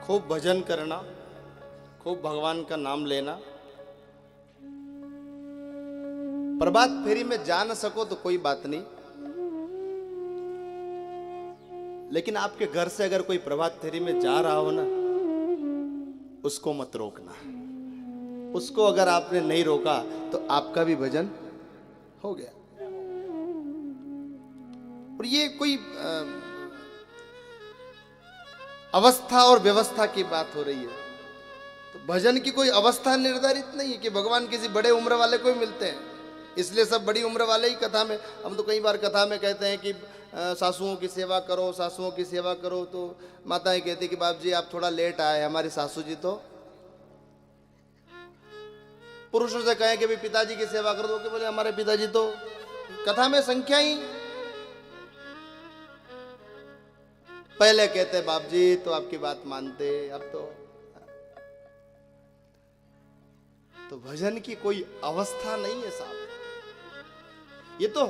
खूब भजन करना, खूब भगवान का नाम लेना। प्रभात फेरी में जा न सको तो कोई बात नहीं, लेकिन आपके घर से अगर कोई प्रभात फेरी में जा रहा हो ना, उसको मत रोकना। उसको अगर आपने नहीं रोका तो आपका भी भजन हो गया। और ये कोई अवस्था और व्यवस्था की बात हो रही है, तो भजन की कोई अवस्था निर्धारित नहीं है कि भगवान किसी बड़े उम्र वाले को ही मिलते हैं इसलिए सब बड़ी उम्र वाले ही कथा में। हम तो कई बार कथा में कहते हैं कि सासुओं की सेवा करो, सासुओं की सेवा करो, तो माताएं कहती कि बाप जी आप थोड़ा लेट आए, हमारी सासू जी तो। पुरुषों से कहें कि भाई पिताजी की सेवा कर दो, कि बोले हमारे पिताजी तो। कथा में संख्या ही पहले कहते बाप जी तो आपकी बात मानते, अब तो भजन की कोई अवस्था नहीं है साहब। ये तो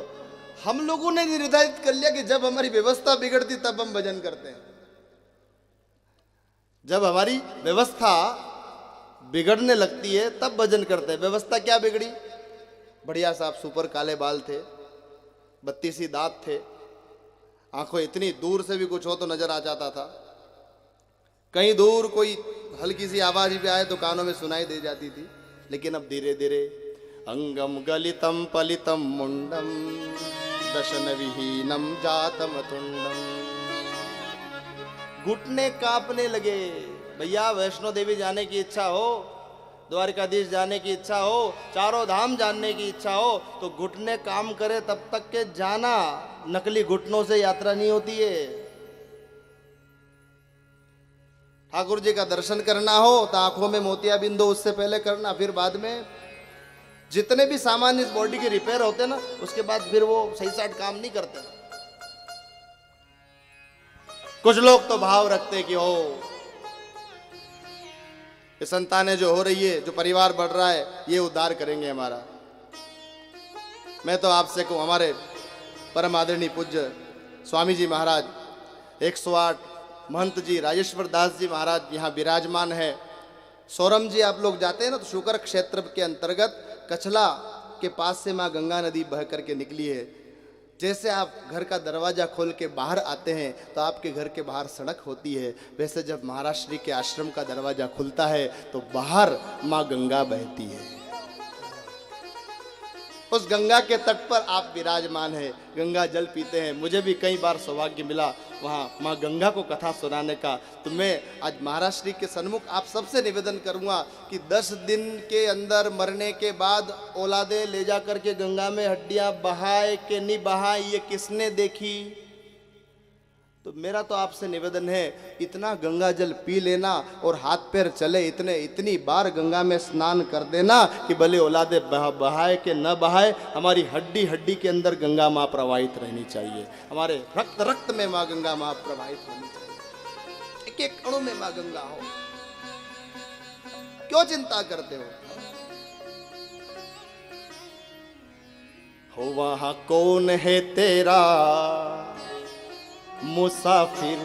हम लोगों ने निर्धारित कर लिया कि जब हमारी व्यवस्था बिगड़ती तब हम भजन करते हैं। जब हमारी व्यवस्था बिगड़ने लगती है तब भजन करते हैं। व्यवस्था क्या बिगड़ी? बढ़िया साहब सुपर काले बाल थे, 32 दांत थे, आंखों इतनी दूर से भी कुछ हो तो नजर आ जाता था, कहीं दूर कोई हल्की सी आवाज भी आए तो कानों में सुनाई दे जाती थी। लेकिन अब धीरे धीरे अंगम गलितम पलितम मुंडम दशन विहीनम जातम तुंडम, घुटने कांपने लगे। भैया वैष्णो देवी जाने की इच्छा हो, द्वारकाधीश जाने की इच्छा हो, चारों धाम जानने की इच्छा हो तो घुटने काम करे तब तक के जाना। नकली घुटनों से यात्रा नहीं होती है। ठाकुर जी का दर्शन करना हो तो आंखों में मोतियाबिंद हो उससे पहले करना, फिर बाद में। जितने भी सामान इस बॉडी के रिपेयर होते ना उसके बाद फिर वो सही साइड काम नहीं करते। कुछ लोग तो भाव रखते कि हो ये संतानें जो हो रही है, जो परिवार बढ़ रहा है, ये उद्धार करेंगे हमारा। मैं तो आपसे कहूं, हमारे परम आदरणीय पूज्य स्वामी जी महाराज 108 महंत जी राजेश्वर दास जी महाराज यहाँ विराजमान है। सोरम जी आप लोग जाते हैं ना तो शुकर क्षेत्र के अंतर्गत कछला के पास से माँ गंगा नदी बह करके निकली है। जैसे आप घर का दरवाजा खोल के बाहर आते हैं तो आपके घर के बाहर सड़क होती है, वैसे जब महाराज श्री के आश्रम का दरवाजा खुलता है तो बाहर माँ गंगा बहती है। उस गंगा के तट पर आप विराजमान हैं, गंगा जल पीते हैं। मुझे भी कई बार सौभाग्य मिला वहाँ माँ गंगा को कथा सुनाने का। तो मैं आज महाराज श्री के सन्मुख आप सबसे निवेदन करूँगा कि 10 दिन के अंदर मरने के बाद औलादे ले जा करके गंगा में हड्डियाँ बहाए कि नहीं बहाए, ये किसने देखी? तो मेरा तो आपसे निवेदन है, इतना गंगा जल पी लेना और हाथ पैर चले इतनी बार गंगा में स्नान कर देना कि भले औलादे बहाए के न बहाए, हमारी हड्डी हड्डी के अंदर गंगा माँ प्रवाहित रहनी चाहिए। हमारे रक्त रक्त में माँ गंगा माँ प्रवाहित होनी चाहिए। एक एक अणु में माँ गंगा हो। क्यों चिंता करते हो वहां कौन है तेरा मुसाफिर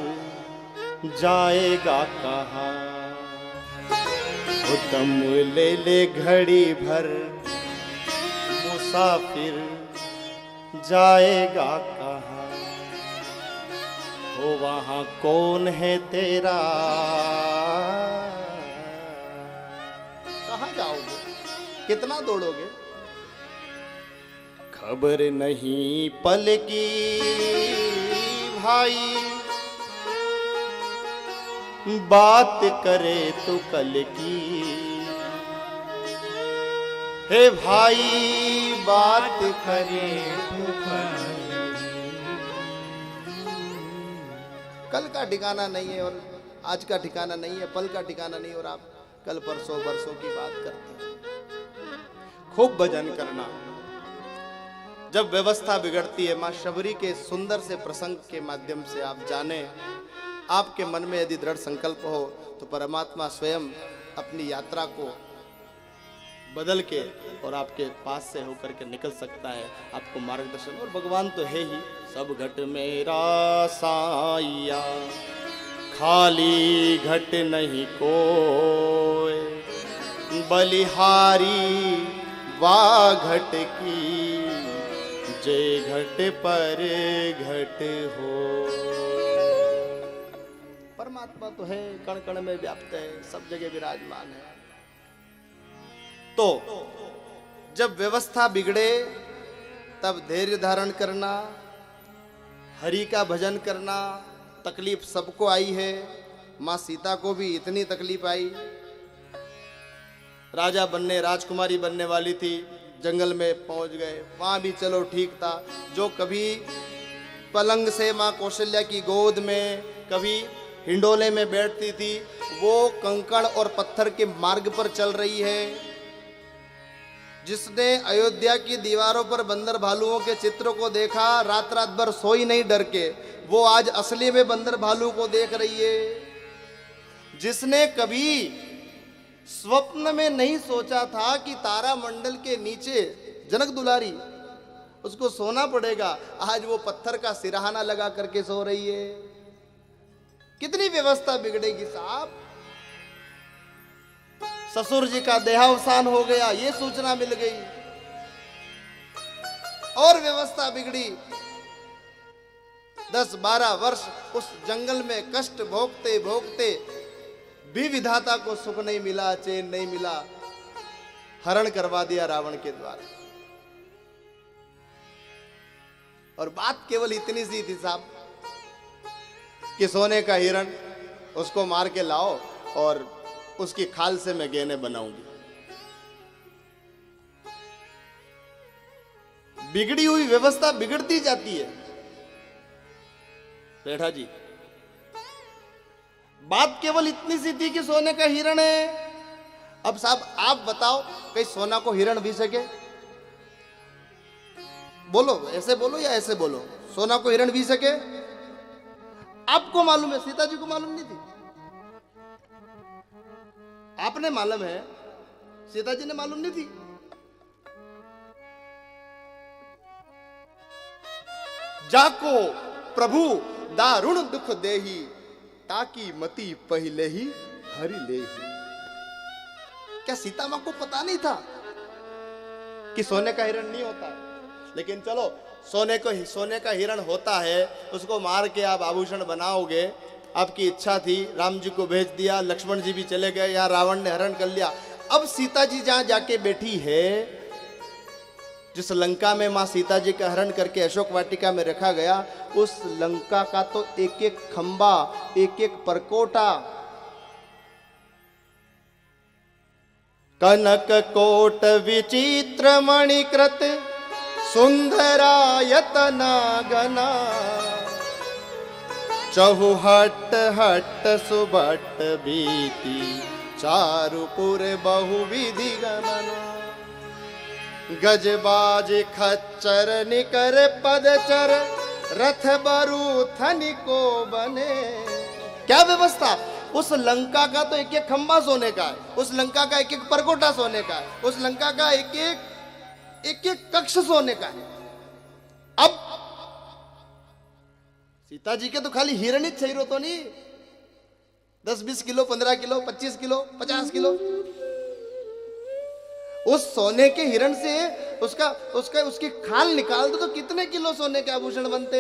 जाएगा कहाँ? दम ले ले घड़ी भर मुसाफिर जाएगा कहाँ? हो वहाँ कौन है तेरा? कहाँ जाओगे? कितना दौड़ोगे? खबर नहीं पल की भाई, बात करे तो कल की। हे भाई बात करे तो कल का ठिकाना नहीं है और आज का ठिकाना नहीं है, पल का ठिकाना नहीं, और आप कल परसों बरसों की बात करते हैं। खूब भजन करना। जब व्यवस्था बिगड़ती है, माँ शबरी के सुंदर से प्रसंग के माध्यम से आप जाने, आपके मन में यदि दृढ़ संकल्प हो तो परमात्मा स्वयं अपनी यात्रा को बदल के और आपके पास से होकर के निकल सकता है, आपको मार्गदर्शन। और भगवान तो है ही, सब घट मेरा साइया खाली घट नहीं कोय, बलिहारी वा घट की, जय घट पर घट हो। परमात्मा तो है, कण कण में व्याप्त है, सब जगह विराजमान है। तो जब व्यवस्था बिगड़े तब धैर्य धारण करना, हरि का भजन करना। तकलीफ सबको आई है, मां सीता को भी इतनी तकलीफ आई। राजा बनने, राजकुमारी बनने वाली थी, जंगल में पहुंच गए, वहां भी चलो ठीक था। जो कभी पलंग से मां कौशल्या की गोद में, कभी हिंडोले में बैठती थी, वो कंकड़ और पत्थर के मार्ग पर चल रही है। जिसने अयोध्या की दीवारों पर बंदर भालुओं के चित्रों को देखा, रात रात भर सोई नहीं डर के, वो आज असली में बंदर भालू को देख रही है। जिसने कभी स्वप्न में नहीं सोचा था कि तारा मंडल के नीचे जनक दुलारी, उसको सोना पड़ेगा, आज वो पत्थर का सिरहाना लगा करके सो रही है। कितनी व्यवस्था बिगड़ेगी साहब। ससुर जी का देहावसान हो गया, ये सूचना मिल गई और व्यवस्था बिगड़ी। 10-12 वर्ष उस जंगल में कष्ट भोगते भोगते भी विधाता को सुख नहीं मिला, चैन नहीं मिला। हरण करवा दिया रावण के द्वारा। और बात केवल इतनी सी थी साहब कि सोने का हिरण, उसको मार के लाओ और उसकी खाल से मैं गहने बनाऊंगी। बिगड़ी हुई व्यवस्था बिगड़ती जाती है सेठा जी। बात केवल इतनी सी थी कि सोने का हिरण है। अब साहब आप बताओ, कहीं सोना को हिरण भी सके? बोलो, ऐसे बोलो या ऐसे बोलो, सोना को हिरण भी सके? आपको मालूम है, सीता जी को मालूम नहीं थी? आपने मालूम है, सीता जी ने मालूम नहीं थी? जाको प्रभु दारुण दुख देही, ताकि मति पहले ही हरि ले। क्या सीता मां को पता नहीं था कि सोने का हिरण नहीं होता है? लेकिन चलो, सोने का हिरण होता है, उसको मार के आप आभूषण बनाओगे, आपकी इच्छा थी। राम जी को भेज दिया, लक्ष्मण जी भी चले गए, यहाँ रावण ने हरण कर लिया। अब सीता जी जहां जाके बैठी है, जिस लंका में मां सीता जी का हरण करके अशोक वाटिका में रखा गया, उस लंका का तो एक एक खंबा, एक एक परकोटा, कनक कोट विचित्र मणिकृत सुंदरायतना गना, चहुहट हट सुबट बीती, चारुपुर बहुविधि गमना, गजबाज खच्चर निकर पदचर, रथ बरु थनिको बने। क्या व्यवस्था! उस लंका का तो एक एक खंबा सोने का है, उस लंका का एक एक परकोटा सोने का है, उस लंका का एक एक कक्ष सोने का है। अब सीता जी के तो खाली हिरण ही चाहिए तो नहीं, 10-20 किलो, 15 किलो, 25 किलो, 50 किलो। उस सोने के हिरण से उसकी खाल निकाल दो तो कितने किलो सोने के आभूषण बनते।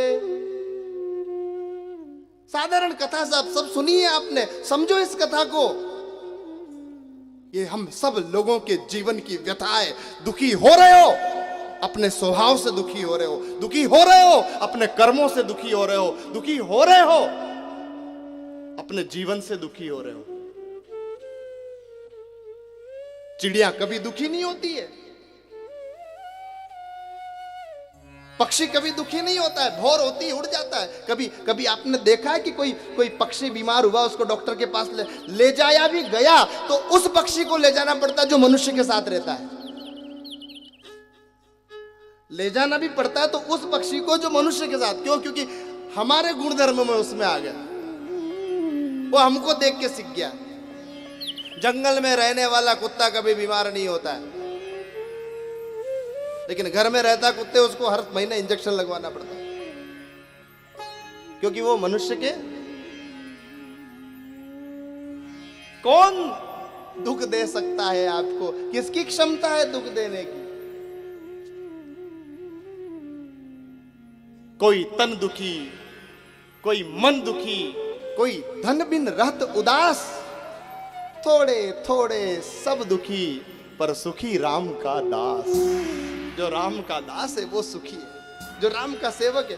साधारण कथा साहब, सब सुनिए आपने, समझो इस कथा को। ये हम सब लोगों के जीवन की व्यथा है। दुखी हो रहे हो, अपने स्वभाव से दुखी हो रहे हो, दुखी हो रहे हो अपने कर्मों से, दुखी हो रहे हो, दुखी हो रहे हो अपने जीवन से, दुखी हो रहे हो। चिड़िया कभी दुखी नहीं होती है, पक्षी कभी दुखी नहीं होता है, भौर होती है, उड़ जाता है। कभी आपने देखा है कि कोई पक्षी बीमार हुआ, उसको डॉक्टर के पास ले जाया भी गया तो उस पक्षी को ले जाना पड़ता है जो मनुष्य के साथ रहता है। ले जाना भी पड़ता है तो उस पक्षी को जो मनुष्य के साथ। क्यों? क्योंकि हमारे गुणधर्म में उसमें आ गया, वो हमको देख के सीख गया। जंगल में रहने वाला कुत्ता कभी बीमार नहीं होता है, लेकिन घर में रहता कुत्ते, उसको हर महीने इंजेक्शन लगवाना पड़ता है, क्योंकि वो मनुष्य के कौन दुख दे सकता है आपको? किसकी क्षमता है दुख देने की? कोई तन दुखी, कोई मन दुखी, कोई धन बिन रहत उदास, थोड़े थोड़े सब दुखी, पर सुखी राम का दास। जो राम का दास है वो सुखी है, जो राम का सेवक है।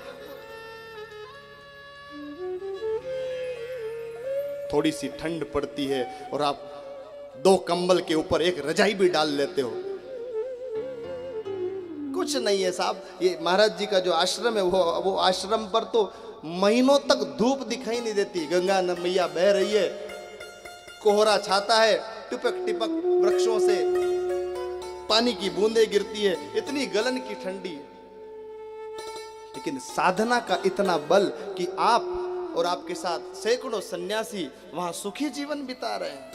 थोड़ी सी ठंड पड़ती है और आप 2 कंबल के ऊपर एक रजाई भी डाल लेते हो, कुछ नहीं है साहब। ये महाराज जी का जो आश्रम है वो आश्रम पर तो महीनों तक धूप दिखाई नहीं देती। गंगा मैया बह रही है, कोहरा छाता है, टिपक टिपक वृक्षों से पानी की बूंदें गिरती है, इतनी गलन की ठंडी। लेकिन साधना का इतना बल कि आप और आपके साथ सैकड़ों सन्यासी वहां सुखी जीवन बिता रहे हैं।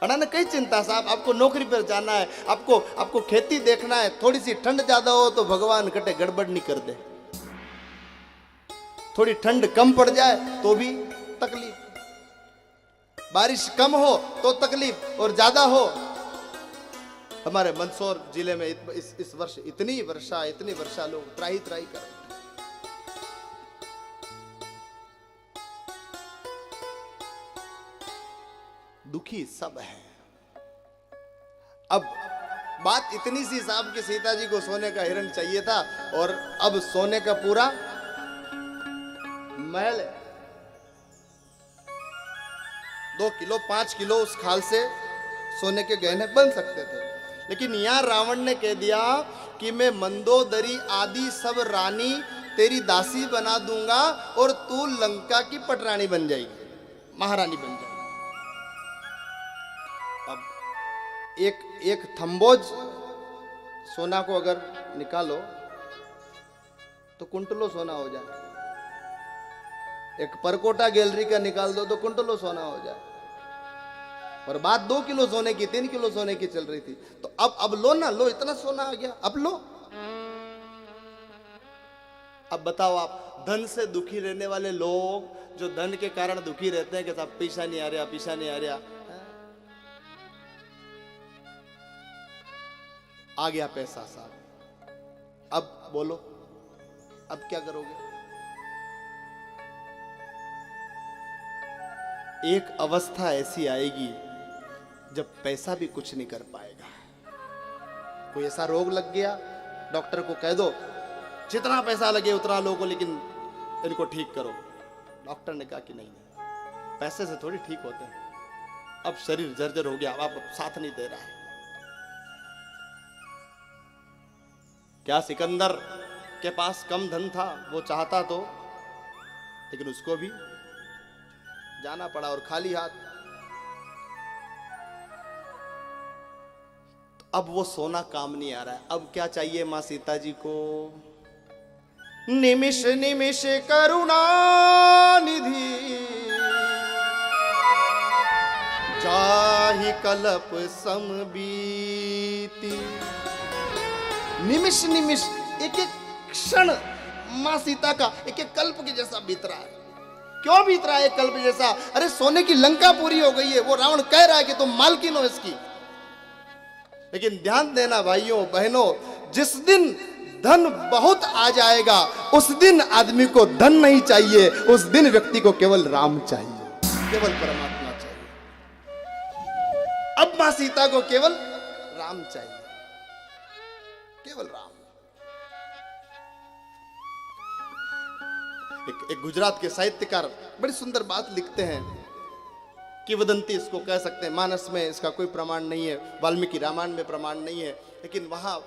अड़ाने कई चिंता साहब, आपको नौकरी पर जाना है, आपको खेती देखना है, थोड़ी सी ठंड ज्यादा हो तो भगवान कटे गड़बड़ नहीं कर दे, थोड़ी ठंड कम पड़ जाए तो भी तकलीफ, बारिश कम हो तो तकलीफ और ज्यादा हो। हमारे मंदसौर जिले में इस वर्ष इतनी वर्षा लोग त्राही त्राही कर रहे हैं। दुखी सब है। अब बात इतनी सी साहब कि सीता जी को सोने का हिरण चाहिए था और अब सोने का पूरा महल है। 2 किलो 5 किलो उस खाल से सोने के गहने बन सकते थे, लेकिन यहां रावण ने कह दिया कि मैं मंदोदरी आदि सब रानी तेरी दासी बना दूंगा और तू लंका की पटरानी बन जाएगी, महारानी बन जाएगी। अब एक थम्बोज सोना को अगर निकालो तो कुंटलों सोना हो जाए, एक परकोटा गैलरी का निकाल दो तो कुंटलों सोना हो जाए। और बात 2 किलो सोने की 3 किलो सोने की चल रही थी, तो अब लो ना, लो इतना सोना आ गया, अब लो। अब बताओ आप, धन से दुखी रहने वाले लोग जो धन के कारण दुखी रहते हैं कि साहब पैसा नहीं आ रहा, पैसा नहीं आ रहा, आ गया पैसा साहब, अब बोलो अब क्या करोगे? एक अवस्था ऐसी आएगी जब पैसा भी कुछ नहीं कर पाएगा। कोई ऐसा रोग लग गया, डॉक्टर को कह दो जितना पैसा लगे उतना लोगों को, लेकिन इनको ठीक करो। डॉक्टर ने कहा कि नहीं, पैसे से थोड़ी ठीक होते हैं। अब शरीर जर्जर हो गया, अब साथ नहीं दे रहा है। क्या सिकंदर के पास कम धन था? वो चाहता तो, लेकिन उसको भी जाना पड़ा और खाली हाथ। तो अब वो सोना काम नहीं आ रहा है। अब क्या चाहिए मां सीता जी को? निमिष निमिष करुणा निधि, जाहि कल्प समबीति। निमिष निमिष, एक एक क्षण मां सीता का एक एक कल्प के जैसा बीत रहा है। क्यों बीत रहा है कल्प जैसा? अरे सोने की लंका पूरी हो गई है, वो रावण कह रहा है कि तुम मालकिन हो इसकी। लेकिन ध्यान देना भाइयों बहनों, जिस दिन धन बहुत आ जाएगा उस दिन आदमी को धन नहीं चाहिए, उस दिन व्यक्ति को केवल राम चाहिए, केवल परमात्मा चाहिए। अब मां सीता को केवल राम चाहिए, केवल राम। एक गुजरात के साहित्यकार बड़ी सुंदर बात लिखते हैं, किंवदंती इसको कह सकते हैं। मानस में इसका कोई प्रमाण नहीं है, वाल्मीकि रामायण में प्रमाण नहीं है, लेकिन वहां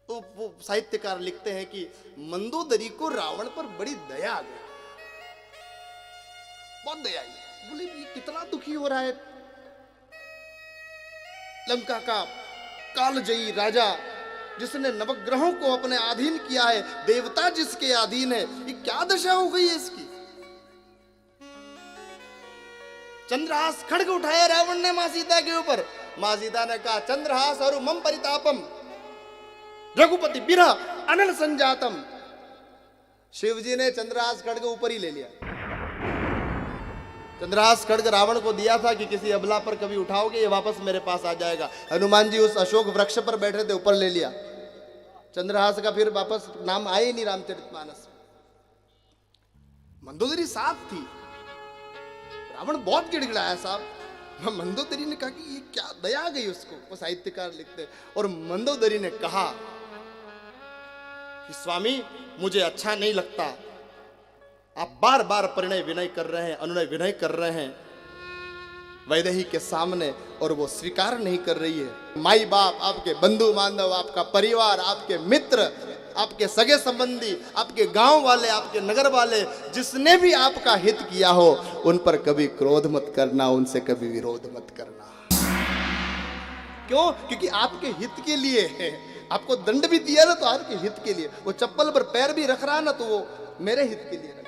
वो साहित्यकार लिखते हैं कि मंदोदरी को रावण पर बड़ी दया आ गई, बहुत दया आई। बोले ये कितना दुखी हो रहा है, लंका का कालजयी राजा जिसने नवग्रहों को अपने अधीन किया है, देवता जिसके अधीन है, ये क्या दशा हो गई है इसकी। चंद्रहास खड्ग उठाया रावण ने मां सीता के ऊपर। मां सीता ने कहा चंद्रहास और मम परितापम रघुपति बिरह अनल संजातम। शिव जी ने चंद्रहास खड्ग ऊपर ही ले लिया। चंद्रहास खड्ग रावण को दिया था कि किसी अबला पर कभी उठाओगे ये वापस मेरे पास आ जाएगा। हनुमान जी उस अशोक वृक्ष पर बैठे थे, ऊपर ले लिया। चंद्रहास का फिर वापस नाम आया ही नहीं रामचरितमानस में। मंदोदरी साफ थी, रावण बहुत गिड़गिड़ाया साहब। मंदोदरी ने कहा कि ये क्या दया आ गई उसको, वो साहित्यकार लिखते। और मंदोदरी ने कहा कि स्वामी मुझे अच्छा नहीं लगता, आप बार बार परिणय विनय कर रहे हैं, अनुनय विनय कर रहे हैं वैदेही के सामने, और वो स्वीकार नहीं कर रही है। माई बाप, आपके बंधु बांधव, आपका परिवार, आपके मित्र, आपके सगे संबंधी, आपके गांव वाले, आपके नगर वाले, जिसने भी आपका हित किया हो उन पर कभी क्रोध मत करना, उनसे कभी विरोध मत करना। क्यों? क्योंकि आपके हित के लिए है। आपको दंड भी दिया ना तो आपके हित के लिए। वो चप्पल पर पैर भी रख रहा ना तो वो मेरे हित के लिए।